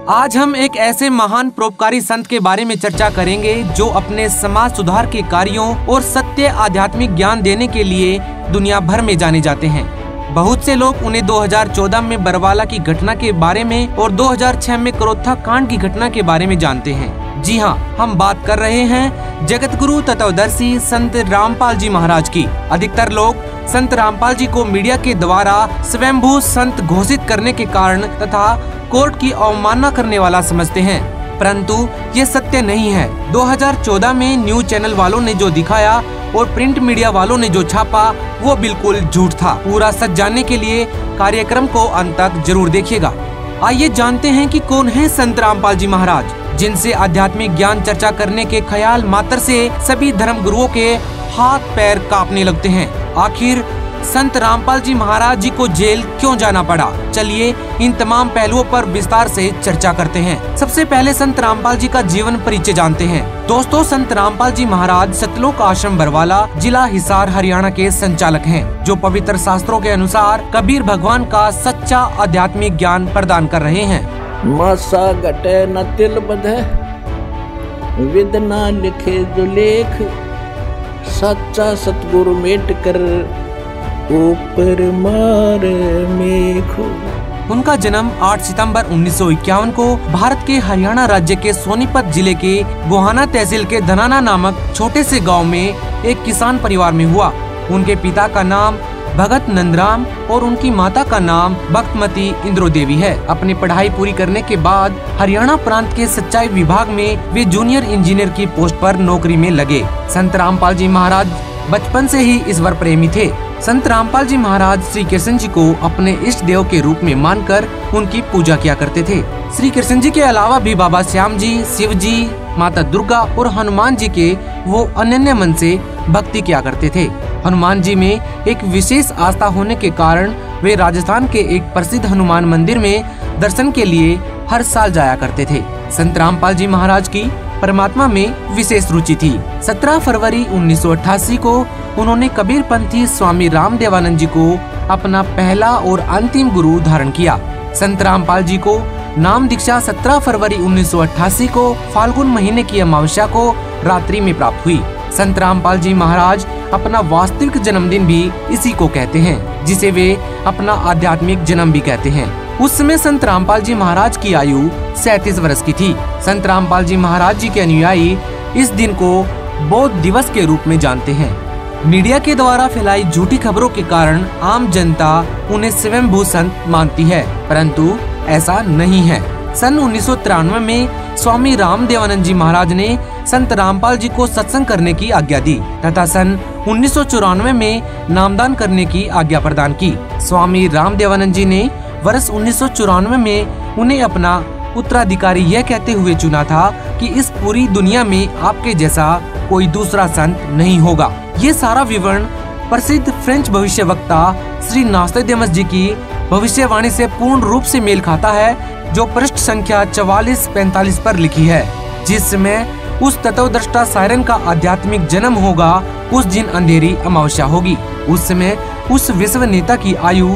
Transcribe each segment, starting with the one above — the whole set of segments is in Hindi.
आज हम एक ऐसे महान परोपकारी संत के बारे में चर्चा करेंगे जो अपने समाज सुधार के कार्यों और सत्य आध्यात्मिक ज्ञान देने के लिए दुनिया भर में जाने जाते हैं। बहुत से लोग उन्हें 2014 में बरवाला की घटना के बारे में और 2006 में करोत्था कांड की घटना के बारे में जानते हैं। जी हाँ, हम बात कर रहे हैं जगत गुरु तत्वदर्शी संत रामपाल जी महाराज की। अधिकतर लोग संत रामपाल जी को मीडिया के द्वारा स्वयंभू संत घोषित करने के कारण तथा कोर्ट की अवमानना करने वाला समझते हैं, परंतु ये सत्य नहीं है। 2014 में न्यूज चैनल वालों ने जो दिखाया और प्रिंट मीडिया वालों ने जो छापा वो बिल्कुल झूठ था। पूरा सच जानने के लिए कार्यक्रम को अंत तक जरूर देखिएगा। आइए जानते हैं कि कौन है संत रामपाल जी महाराज, जिनसे आध्यात्मिक ज्ञान चर्चा करने के ख्याल मात्र से सभी धर्म गुरुओं के हाथ पैर कांपने लगते हैं। आखिर संत रामपाल जी महाराज जी को जेल क्यों जाना पड़ा? चलिए इन तमाम पहलुओं पर विस्तार से चर्चा करते हैं। सबसे पहले संत रामपाल जी का जीवन परिचय जानते हैं। दोस्तों, संत रामपाल जी महाराज सतलोक आश्रम बरवाला, जिला हिसार, हरियाणा के संचालक हैं, जो पवित्र शास्त्रों के अनुसार कबीर भगवान का सच्चा आध्यात्मिक ज्ञान प्रदान कर रहे हैं। मासा घटे न तिल बधे, विद न लिखे जो लेख, सच्चा सतगुरु मेट कर ऊपर मार मेघ। उनका जन्म 8 सितंबर 1951 को भारत के हरियाणा राज्य के सोनीपत जिले के गोहाना तहसील के धनाना नामक छोटे से गांव में एक किसान परिवार में हुआ। उनके पिता का नाम भगत नंदराम और उनकी माता का नाम भक्तमती इंद्रो देवी है। अपनी पढ़ाई पूरी करने के बाद हरियाणा प्रांत के सिंचाई विभाग में वे जूनियर इंजीनियर की पोस्ट पर नौकरी में लगे। संत रामपाल जी महाराज बचपन से ही ईश्वर प्रेमी थे। संत रामपाल जी महाराज श्री कृष्ण जी को अपने इष्ट देव के रूप में मानकर उनकी पूजा किया करते थे। श्री कृष्ण जी के अलावा भी बाबा श्याम जी, शिव जी, माता दुर्गा और हनुमान जी के वो अनन्य मन से भक्ति किया करते थे। हनुमान जी में एक विशेष आस्था होने के कारण वे राजस्थान के एक प्रसिद्ध हनुमान मंदिर में दर्शन के लिए हर साल जाया करते थे। संत रामपाल जी महाराज की परमात्मा में विशेष रुचि थी। 17 फरवरी 1988 को उन्होंने कबीर पंथी स्वामी रामदेवानंद जी को अपना पहला और अंतिम गुरु धारण किया। संत रामपाल जी को नाम दीक्षा 17 फरवरी 1988 को फाल्गुन महीने की अमावस्या को रात्रि में प्राप्त हुई। संत रामपाल जी महाराज अपना वास्तविक जन्मदिन भी इसी को कहते हैं, जिसे वे अपना आध्यात्मिक जन्म भी कहते हैं। उस समय संत रामपाल जी महाराज की आयु 37 वर्ष की थी। संत रामपाल जी महाराज जी के अनुयायी इस दिन को बौद्ध दिवस के रूप में जानते हैं। मीडिया के द्वारा फैलाई झूठी खबरों के कारण आम जनता उन्हें स्वयंभू संत मानती है, परंतु ऐसा नहीं है। सन 1993 में स्वामी रामदेवानंद जी महाराज ने संत रामपाल जी को सत्संग करने की आज्ञा दी तथा सन 1994 में नामदान करने की आज्ञा प्रदान की। स्वामी रामदेवानंद जी ने वर्ष 1994 में उन्हें अपना उत्तराधिकारी यह कहते हुए चुना था कि इस पूरी दुनिया में आपके जैसा कोई दूसरा संत नहीं होगा। ये सारा विवरण प्रसिद्ध फ्रेंच भविष्यवक्ता श्री नास्ट्राडामस जी की भविष्यवाणी से पूर्ण रूप से मेल खाता है, जो पृष्ठ संख्या 44-45 पर लिखी है। जिस समय उस तत्वदृष्टा सायरन का आध्यात्मिक जन्म होगा, उस दिन अंधेरी अमावस्या होगी। उस समय उस विश्व नेता की आयु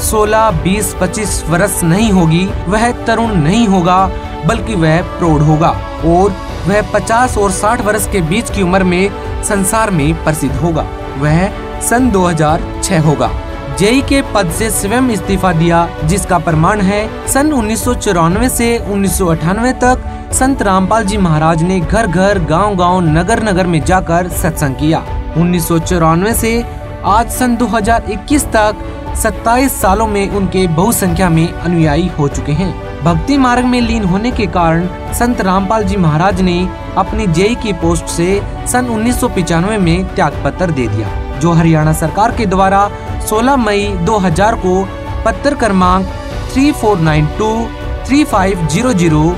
16, 20, 25 वर्ष नहीं होगी। वह तरुण नहीं होगा, बल्कि वह प्रौढ़ होगा और वह 50 और 60 वर्ष के बीच की उम्र में संसार में प्रसिद्ध होगा। वह सन 2006 होगा। जेई के पद से स्वयं इस्तीफा दिया, जिसका प्रमाण है सन 1994 से 1998 तक संत रामपाल जी महाराज ने घर घर, गांव गांव, नगर नगर में जाकर सत्संग किया। 1994 से आज सन 2021 तक 27 सालों में उनके बहुसंख्या में अनुयायी हो चुके हैं। भक्ति मार्ग में लीन होने के कारण संत रामपाल जी महाराज ने अपनी जेई की पोस्ट से सन 1995 में त्याग पत्र दे दिया, जो हरियाणा सरकार के द्वारा 16 मई 2000 को पत्र क्रमांक 34923500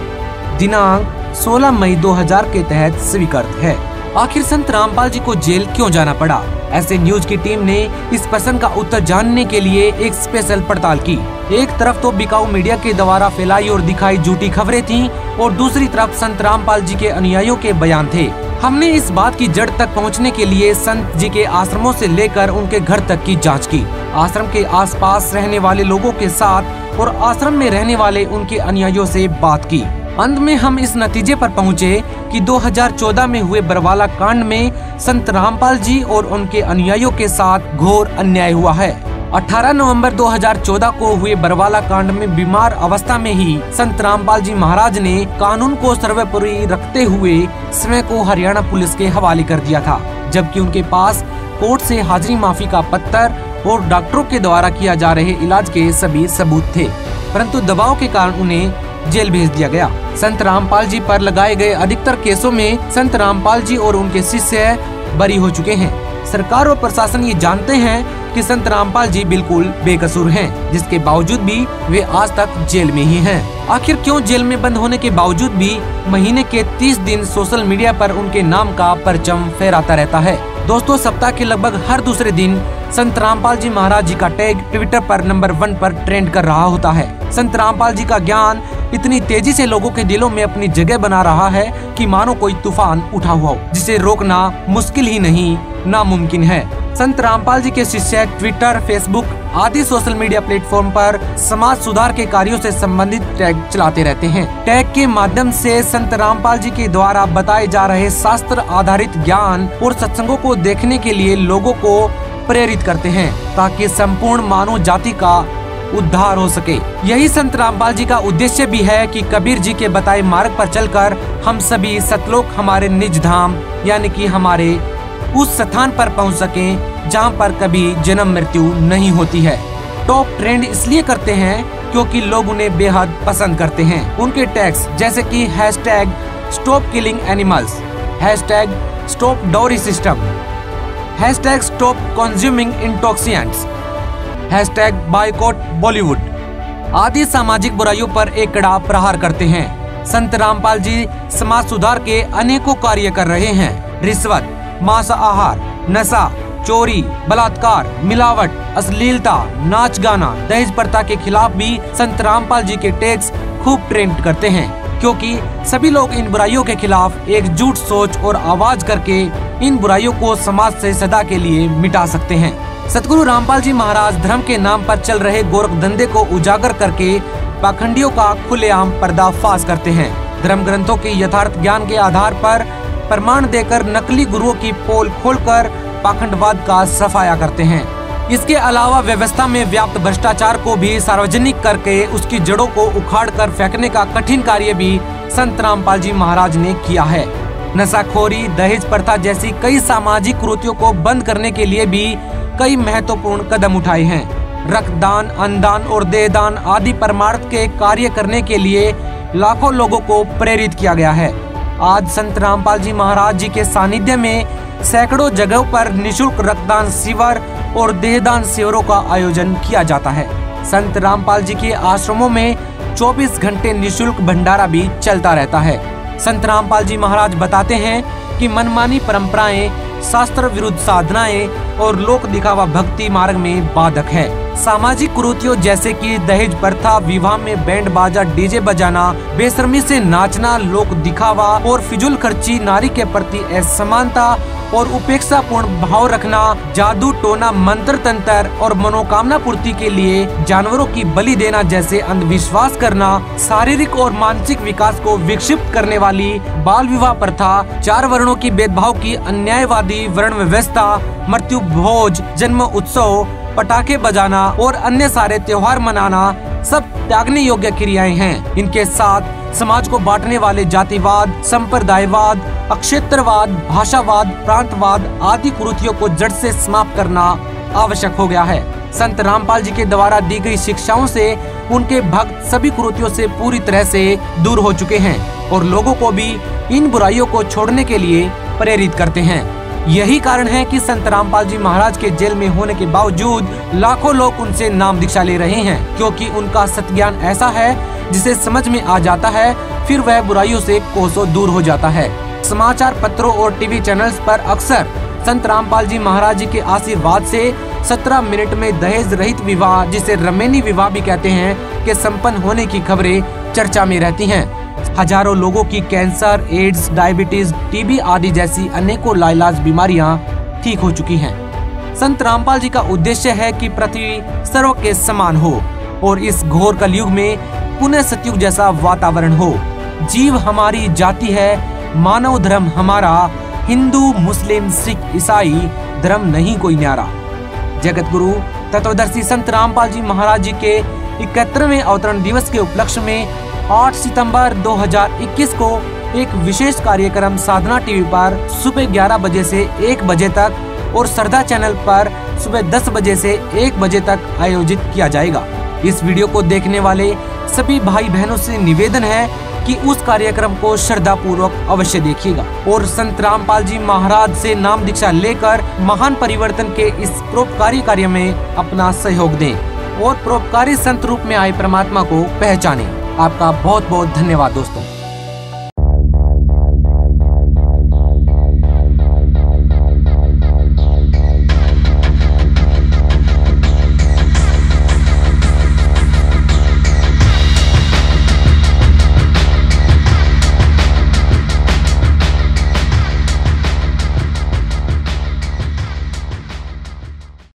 दिनांक 16 मई 2000 के तहत स्वीकृत है। आखिर संत रामपाल जी को जेल क्यों जाना पड़ा? ऐसे न्यूज की टीम ने इस प्रश्न का उत्तर जानने के लिए एक स्पेशल पड़ताल की। एक तरफ तो बिकाऊ मीडिया के द्वारा फैलाई और दिखाई झूठी खबरें थीं और दूसरी तरफ संत रामपाल जी के अनुयायियों के बयान थे। हमने इस बात की जड़ तक पहुंचने के लिए संत जी के आश्रमों से लेकर उनके घर तक की जांच की। आश्रम के आसपास रहने वाले लोगों के साथ और आश्रम में रहने वाले उनके अनुयायियों से बात की। अंत में हम इस नतीजे पर पहुँचे कि 2014 में हुए बरवाला कांड में संत रामपाल जी और उनके अनुयायियों के साथ घोर अन्याय हुआ है। 18 नवंबर 2014 को हुए बरवाला कांड में बीमार अवस्था में ही संत रामपाल जी महाराज ने कानून को सर्वोपरि रखते हुए स्वयं को हरियाणा पुलिस के हवाले कर दिया था, जबकि उनके पास कोर्ट से हाजिरी माफी का पत्र और डॉक्टरों के द्वारा किया जा रहे इलाज के सभी सबूत थे, परंतु दबाव के कारण उन्हें जेल भेज दिया गया। संत रामपाल जी पर लगाए गए अधिकतर केसों में संत रामपाल जी और उनके शिष्य बरी हो चुके हैं। सरकार और प्रशासन ये जानते हैं कि संत रामपाल जी बिल्कुल बेकसूर हैं, जिसके बावजूद भी वे आज तक जेल में ही हैं। आखिर क्यों जेल में बंद होने के बावजूद भी महीने के 30 दिन सोशल मीडिया पर उनके नाम का परचम फहराता रहता है? दोस्तों, सप्ताह के लगभग हर दूसरे दिन संत रामपाल जी महाराज जी का टैग ट्विटर पर नंबर 1 पर ट्रेंड कर रहा होता है। संत रामपाल जी का ज्ञान इतनी तेजी से लोगों के दिलों में अपनी जगह बना रहा है कि मानो कोई तूफान उठा हुआ हो, जिसे रोकना मुश्किल ही नहीं नामुमकिन है। संत रामपाल जी के शिष्य ट्विटर, फेसबुक आदि सोशल मीडिया प्लेटफॉर्म पर समाज सुधार के कार्यों से संबंधित टैग चलाते रहते हैं। टैग के माध्यम से संत रामपाल जी के द्वारा बताए जा रहे शास्त्र आधारित ज्ञान और सत्संगों को देखने के लिए लोगों को प्रेरित करते हैं, ताकि संपूर्ण मानव जाति का उद्धार हो सके। यही संत रामपाल जी का उद्देश्य भी है कि कबीर जी के बताए मार्ग पर चलकर हम सभी सतलोक हमारे निज धाम यानी कि हमारे उस स्थान पर पहुंच सकें जहां पर कभी जन्म मृत्यु नहीं होती है। टॉप ट्रेंड इसलिए करते हैं क्योंकि लोग उन्हें बेहद पसंद करते हैं। उनके टैग्स जैसे कि #stop killing animals, #stop dowry system, #stop consuming intoxicants, #boycott Bollywood आदि सामाजिक बुराइयों पर एक कड़ा प्रहार करते हैं। संत रामपाल जी समाज सुधार के अनेकों कार्य कर रहे हैं। रिश्वत, मांसाहार, नशा, चोरी, बलात्कार, मिलावट, अश्लीलता, नाच गाना, दहेज प्रथा के खिलाफ भी संत रामपाल जी के टैग्स खूब ट्रेंड करते हैं, क्योंकि सभी लोग इन बुराइयों के खिलाफ एकजुट सोच और आवाज करके इन बुराइयों को समाज से सदा के लिए मिटा सकते हैं। सतगुरु रामपाल जी महाराज धर्म के नाम पर चल रहे गोरख धंधे को उजागर करके पाखंडियों का खुलेआम पर्दाफाश करते हैं। धर्म ग्रंथों के यथार्थ ज्ञान के आधार पर प्रमाण देकर नकली गुरुओं की पोल खोलकर पाखंडवाद का सफाया करते हैं। इसके अलावा व्यवस्था में व्याप्त भ्रष्टाचार को भी सार्वजनिक करके उसकी जड़ों को उखाड़कर फेंकने का कठिन कार्य भी संत रामपाल जी महाराज ने किया है। नशाखोरी, दहेज प्रथा जैसी कई सामाजिक कुरीतियों को बंद करने के लिए भी कई महत्वपूर्ण कदम उठाए हैं। रक्तदान, अन्नदान और देहदान आदि परमार्थ के कार्य करने के लिए लाखों लोगों को प्रेरित किया गया है। आज संत रामपाल जी महाराज जी के सानिध्य में सैकड़ों जगहों पर निशुल्क रक्तदान शिविर और देहदान शिविरों का आयोजन किया जाता है। संत रामपाल जी के आश्रमों में 24 घंटे निशुल्क भंडारा भी चलता रहता है। संत रामपाल जी महाराज बताते हैं कि मनमानी परंपराएं, शास्त्र विरुद्ध साधनाएं और लोक दिखावा भक्ति मार्ग में बाधक है। सामाजिक कुरीतियों जैसे कि दहेज प्रथा, विवाह में बैंड बाजा डीजे बजाना, बेशर्मी से नाचना, लोक दिखावा और फिजूल खर्ची, नारी के प्रति असमानता और उपेक्षा पूर्ण भाव रखना, जादू टोना, मंत्र तंत्र और मनोकामना पूर्ति के लिए जानवरों की बलि देना जैसे अंधविश्वास करना, शारीरिक और मानसिक विकास को विक्षिप्त करने वाली बाल विवाह प्रथा, 4 वर्णों की भेदभाव की अन्यायवादी वर्ण व्यवस्था, मृत्यु भोज, जन्म उत्सव, पटाखे बजाना और अन्य सारे त्योहार मनाना सब त्यागने योग्य क्रियाएं हैं। इनके साथ समाज को बांटने वाले जातिवाद, संप्रदायवाद, अक्षेत्रवाद, भाषावाद, प्रांतवाद आदि कुरीतियों को जड़ से समाप्त करना आवश्यक हो गया है। संत रामपाल जी के द्वारा दी गई शिक्षाओं से उनके भक्त सभी कुरीतियों से पूरी तरह से दूर हो चुके हैं और लोगों को भी इन बुराइयों को छोड़ने के लिए प्रेरित करते हैं। यही कारण है कि संत रामपाल जी महाराज के जेल में होने के बावजूद लाखों लोग उनसे नाम दीक्षा ले रहे हैं, क्योंकि उनका सत्ज्ञान ऐसा है जिसे समझ में आ जाता है, फिर वह बुराइयों से कोसों दूर हो जाता है। समाचार पत्रों और टीवी चैनल्स पर अक्सर संत रामपाल जी महाराज जी के आशीर्वाद से 17 मिनट में दहेज रहित विवाह, जिसे रमेनी विवाह भी कहते हैं, के संपन्न होने की खबरें चर्चा में रहती हैं। हजारों लोगों की कैंसर, एड्स, डायबिटीज, टीबी आदि जैसी अनेकों लाइलाज बीमारियां ठीक हो चुकी हैं। संत रामपाल जी का उद्देश्य है कि पृथ्वी सर्व के समान हो और इस घोर कलयुग में पुनः सतयुग जैसा वातावरण हो। जीव हमारी जाति है, मानव धर्म हमारा, हिंदू मुस्लिम सिख ईसाई धर्म नहीं कोई न्यारा। जगत गुरु तत्वदर्शी संत रामपाल जी महाराज जी के 71वें अवतरण दिवस के उपलक्ष्य में 8 सितंबर 2021 को एक विशेष कार्यक्रम साधना टीवी पर सुबह 11 बजे से 1 बजे तक और श्रद्धा चैनल पर सुबह 10 बजे से 1 बजे तक आयोजित किया जाएगा। इस वीडियो को देखने वाले सभी भाई बहनों से निवेदन है कि उस कार्यक्रम को श्रद्धा पूर्वक अवश्य देखिएगा और संत रामपाल जी महाराज से नाम दीक्षा लेकर महान परिवर्तन के इस परोपकारी कार्य में अपना सहयोग दें और परोपकारी संत रूप में आए परमात्मा को पहचानें। आपका बहुत बहुत धन्यवाद दोस्तों।